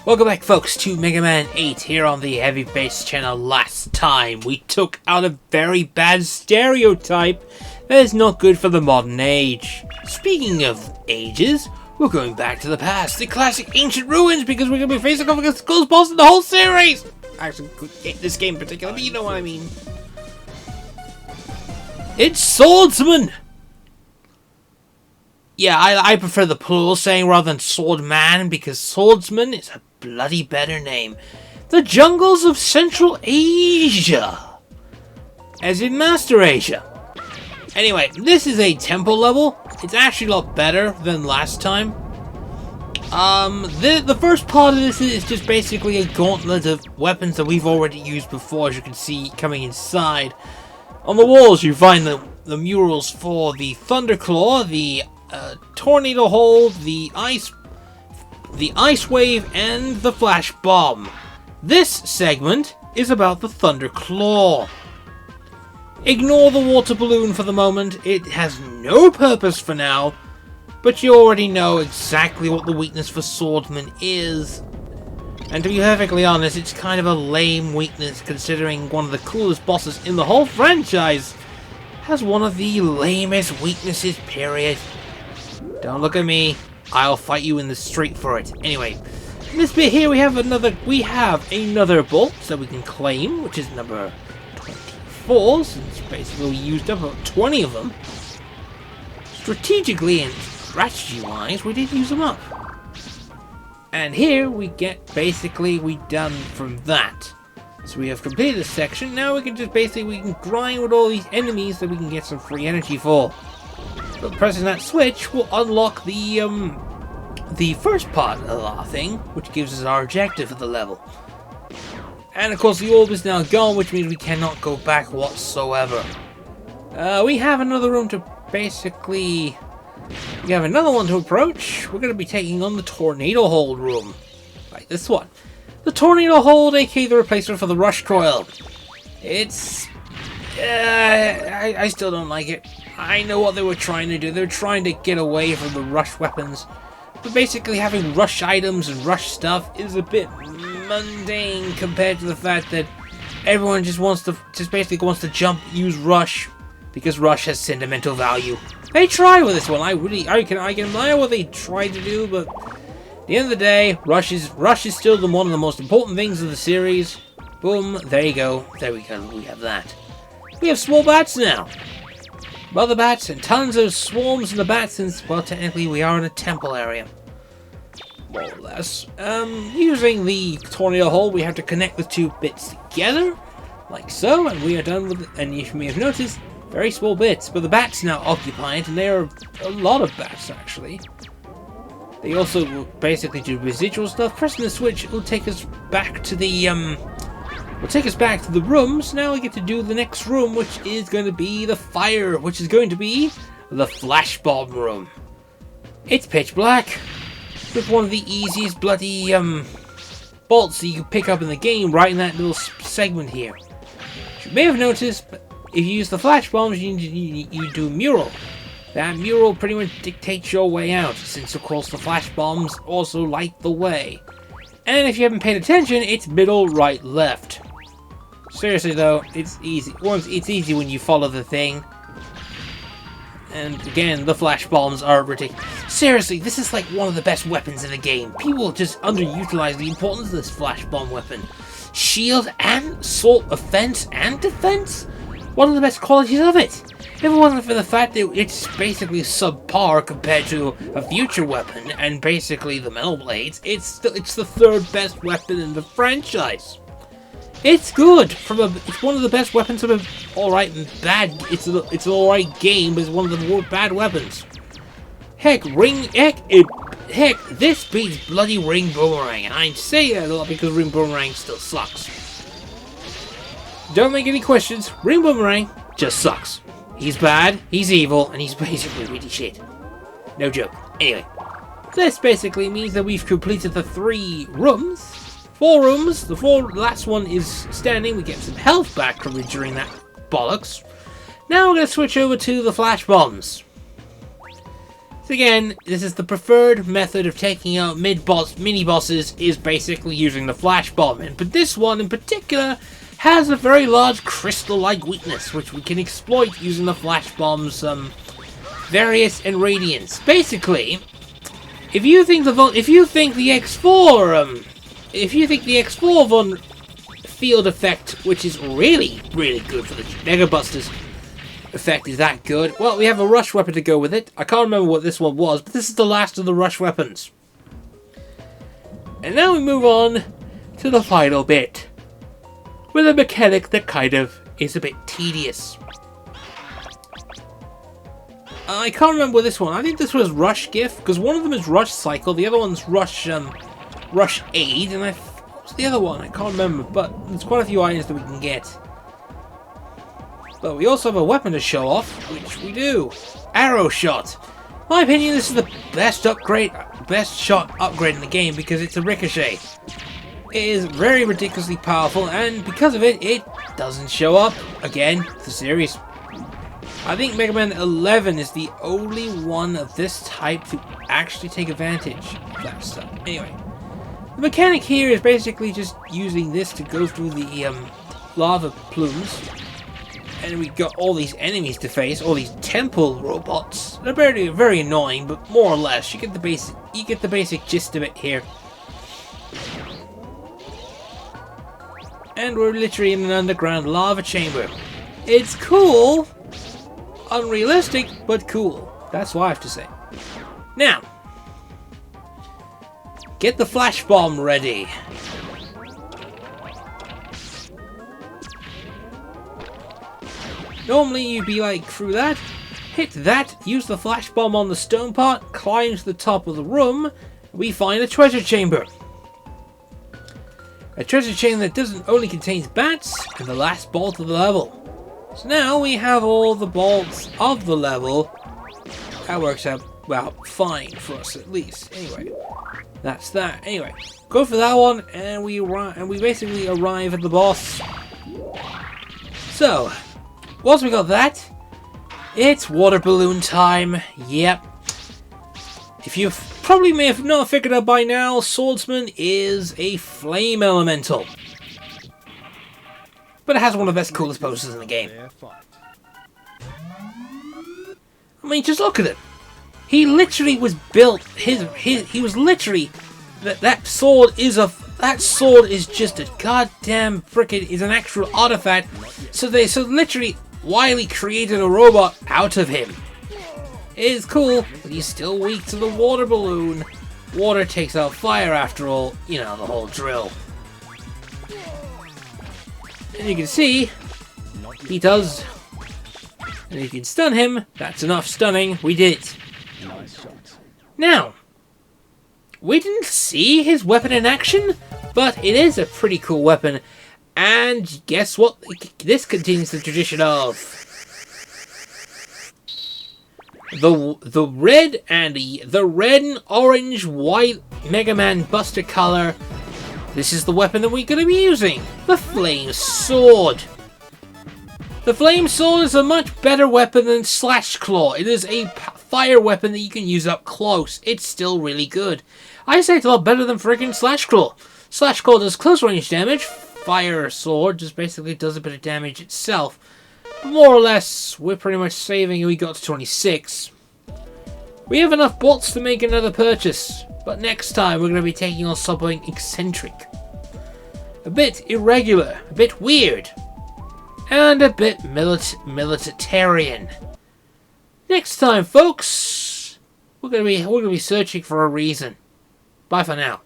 Welcome back, folks, to Mega Man 8 here on the heavybass channel. Last time we took out a very bad stereotype that is not good for the modern age. Speaking of ages, we're going back to the past, the classic ancient ruins, because we're going to be facing off against the coolest boss in the whole series! Actually, this game in particular, but you know what I mean. It's Swordsman! Yeah, I prefer the plural saying rather than Swordman, because Swordsman is a bloody better name. The jungles of Central Asia. As in Master Asia. Anyway, this is a temple level. It's actually a lot better than last time. The first part of this is just basically a gauntlet of weapons that we've already used before, as you can see coming inside. On the walls you find the murals for the Thunderclaw, the Tornado Hold, the Ice Wave, and the Flash Bomb. This segment is about the Thunderclaw. Ignore the water balloon for the moment, it has no purpose for now, but you already know exactly what the weakness for Swordsman is. And to be perfectly honest, it's kind of a lame weakness considering one of the coolest bosses in the whole franchise has one of the lamest weaknesses, period. Don't look at me. I'll fight you in the street for it. Anyway, in this bit here we have another bolt that we can claim, which is number 24, since basically we used up about 20 of them. Strategically and strategy-wise, we did use them up. And here we get we done from that. So we have completed this section. Now we can just we can grind with all these enemies that we can get some free energy for. But pressing that switch will unlock the first part of the thing, which gives us our objective of the level. And of course the orb is now gone, which means we cannot go back whatsoever. We have another room to we have another one to approach. We're going to be taking on the Tornado Hold room. Like this one. The Tornado Hold, aka the replacement for the Rush Coil. It's... I still don't like it. I know what they were trying to do. They were trying to get away from the rush weapons. But basically having rush items and rush stuff is a bit mundane compared to the fact that everyone just wants to jump, use rush, because rush has sentimental value. They try with this one. I can admire what they tried to do, but at the end of the day, rush is still one of the most important things of the series. Boom, there you go. There we go. We have that. We have small bats now. Mother bats and tons of swarms of the bats, since, well, technically we are in a temple area. More or less. Using the Tornado Hole, we have to connect the two bits together, like so, and we are done with it. And you may have noticed, very small bits, but the bats now occupied, and there are a lot of bats, actually. They also basically do residual stuff. Pressing the switch will take us back to the, rooms. Now we get to do the next room, which is going to be the fire, which is going to be the Flash Bomb room. It's pitch black, with one of the easiest bloody bolts that you can pick up in the game, right in that little segment here. As you may have noticed, if you use the Flash Bombs, you do a mural. That mural pretty much dictates your way out, since of course the Flash Bombs also light the way. And if you haven't paid attention, it's middle, right, left. Seriously though, it's easy. It's easy when you follow the thing. And again, the Flash Bombs are ridiculous. Seriously, this is like one of the best weapons in the game. People just underutilize the importance of this Flash Bomb weapon. Shield and offense and defense? One of the best qualities of it. If it wasn't for the fact that it's basically subpar compared to a future weapon and basically the Metal Blades, it's the third best weapon in the franchise. It's good. It's one of the best weapons of alright and bad. It's an alright game, but it's one of the more bad weapons. Heck, this beats bloody Ring Boomerang, and I say that a lot because Ring Boomerang still sucks. Don't make any questions. Ring Boomerang just sucks. He's bad, he's evil, and he's basically really shit. No joke. Anyway, this basically means that we've completed the 4 rooms. The last one is standing. We get some health back from during that bollocks. Now we're going to switch over to the Flash Bombs. So again, this is the preferred method of taking out mini-bosses, is basically using the flash bomb. But this one in particular has a very large crystal-like weakness, which we can exploit using the flash bomb's various irradiance. Basically, if you think the X4 field effect, which is really good for the Mega Busters effect, is that good, well, we have a rush weapon to go with it. I can't remember what this one was, but this is the last of the rush weapons. And now we move on to the final bit, with a mechanic that kind of is a bit tedious. I can't remember this one. I think this was Rush Gift, because one of them is Rush Cycle, the other one's Rush Aid, and what's the other one? I can't remember, but there's quite a few items that we can get. But we also have a weapon to show off, which we do. Arrow Shot. In my opinion, this is the best shot upgrade in the game, because it's a ricochet. It is very ridiculously powerful, and because of it, it doesn't show up again the series. I think Mega Man 11 is the only one of this type to actually take advantage of that stuff. Anyway, the mechanic here is basically just using this to go through the lava plumes, and we got all these enemies to face, all these temple robots. They're very annoying, but more or less you get the basic gist of it here. And we're literally in an underground lava chamber. It's cool. Unrealistic, but cool. That's what I have to say. Now, get the flash bomb ready. Normally you'd be like, through that, hit that, use the flash bomb on the stone part, climb to the top of the room, we find a treasure chamber. A treasure chamber that doesn't only contains bats and the last bolt of the level. So now we have all the bolts of the level. That works out, well, fine for us at least. Anyway, that's that. Anyway, go for that one, and we basically arrive at the boss. So, once we got that, it's water balloon time. Yep. If you probably may have not figured out by now, Swordsman is a flame elemental. But it has one of the best, coolest poses in the game. I mean, just look at it. He literally was built. He was literally that sword is just a goddamn frickin' is an actual artifact. So literally Wily created a robot out of him. It is cool, but he's still weak to the water balloon. Water takes out fire after all. You know, the whole drill. And you can see, he does. And if you can stun him, that's enough stunning. We did it. Now, we didn't see his weapon in action, but it is a pretty cool weapon. And guess what? This continues the tradition of the red and orange white Mega Man Buster color. This is the weapon that we're going to be using, the Flame Sword. The Flame Sword is a much better weapon than Slash Claw. It is a fire weapon that you can use up close. It's still really good. I say it's a lot better than friggin' Slash Claw. Slash Claw does close range damage. Fire Sword just basically does a bit of damage itself. But more or less, we're pretty much saving and we got to 26. We have enough bolts to make another purchase. But next time we're going to be taking on something eccentric. A bit irregular, a bit weird, and a bit militaritarian. Next time, folks, we're going to be searching for a reason. Bye for now.